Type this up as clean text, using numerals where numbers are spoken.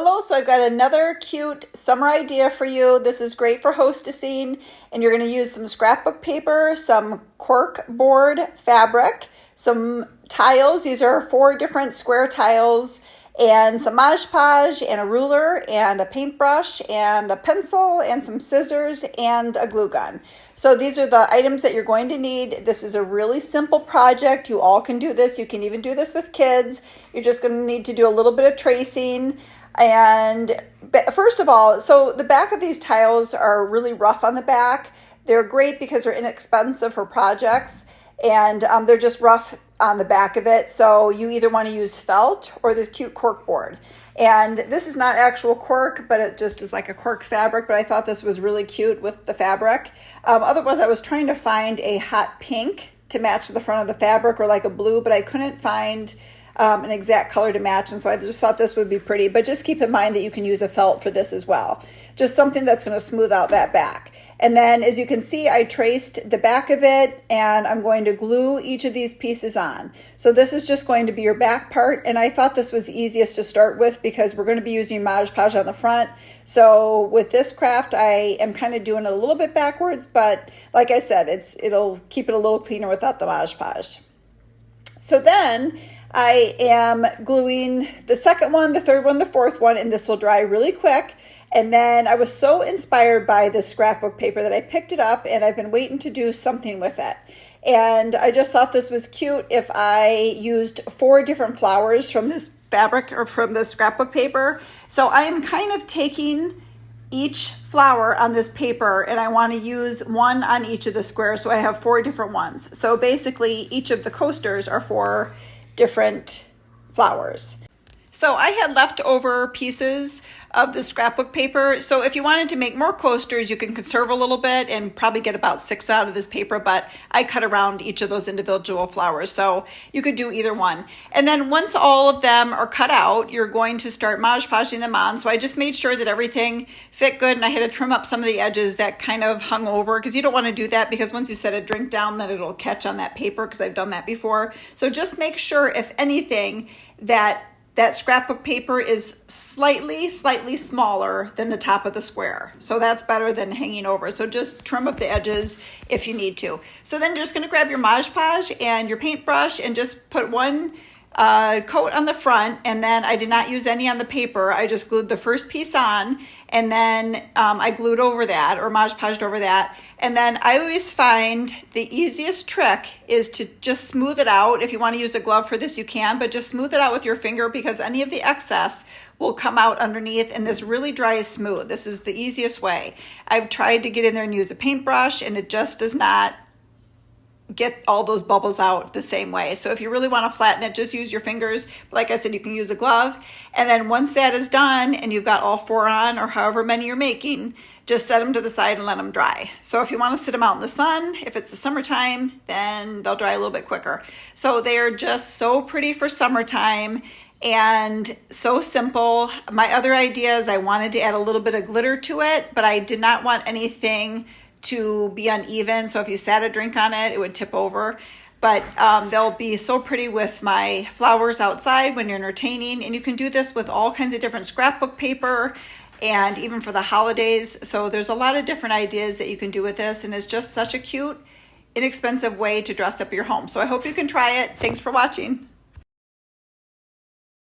Hello, so I've got another cute summer idea for you. This is great for hostessing, and you're going to use some scrapbook paper, some cork board fabric, some tiles. These are 4 different square tiles, and some Mod Podge, and a ruler, and a paintbrush, and a pencil, and some scissors, and a glue gun. So these are the items that you're going to need. This is a really simple project. You all can do this. You can even do this with kids. You're just going to need to do a little bit of tracing. And first of all, so the back of these tiles are really rough on the back. They're great because they're inexpensive for projects, and they're just rough on the back of it. So you either want to use felt or this cute cork board. And this is not actual cork, but it just is like a cork fabric, but I thought this was really cute with the fabric. Otherwise, I was trying to find a hot pink to match the front of the fabric, or like a blue, but I couldn't find an exact color to match, and so I just thought this would be pretty. But just keep in mind that you can use a felt for this as well. Just something that's going to smooth out that back. And then, as you can see, I traced the back of it, and I'm going to glue each of these pieces on. So this is just going to be your back part, and I thought this was the easiest to start with because we're going to be using Mod Podge on the front. So with this craft, I am kind of doing it a little bit backwards, but like I said, it'll keep it a little cleaner without the Mod Podge. So then I am gluing the second one, the third one, the fourth one, and this will dry really quick. And then I was so inspired by this scrapbook paper that I picked it up, and I've been waiting to do something with it. And I just thought this was cute if I used 4 different flowers from this fabric or from the scrapbook paper. So I am kind of taking each flower on this paper, and I want to use one on each of the squares, so I have 4 different ones. So basically each of the coasters are 4 different flowers. So I had leftover pieces of the scrapbook paper. So if you wanted to make more coasters, you can conserve a little bit and probably get about 6 out of this paper, but I cut around each of those individual flowers. So you could do either one. And then once all of them are cut out, you're going to start Mod Podging them on. So I just made sure that everything fit good, and I had to trim up some of the edges that kind of hung over, because you don't want to do that, because once you set a drink down, then it'll catch on that paper, because I've done that before. So just make sure, if anything, that scrapbook paper is slightly smaller than the top of the square. So that's better than hanging over. So just trim up the edges if you need to. So then you're just going to grab your Mod Podge and your paintbrush and just put one coat on the front, and then I did not use any on the paper. I just glued the first piece on, and then I glued over that, or Mod Podged over that. And then I always find the easiest trick is to just smooth it out. If you want to use a glove for this, you can, but just smooth it out with your finger, because any of the excess will come out underneath, and this really dries smooth. This is the easiest way. I've tried to get in there and use a paintbrush, and it just does not get all those bubbles out the same way. So if you really want to flatten it, just use your fingers. But like I said, you can use a glove. And then once that is done and you've got all 4 on, or however many you're making, just set them to the side and let them dry. So if you want to sit them out in the sun, if it's the summertime, then they'll dry a little bit quicker. So they're just so pretty for summertime and so simple. My other idea is I wanted to add a little bit of glitter to it, but I did not want anything to be uneven, so if you sat a drink on it, it would tip over. But they'll be so pretty with my flowers outside when you're entertaining. And you can do this with all kinds of different scrapbook paper, and even for the holidays. So there's a lot of different ideas that you can do with this, and it's just such a cute, inexpensive way to dress up your home. So I hope you can try it. Thanks for watching.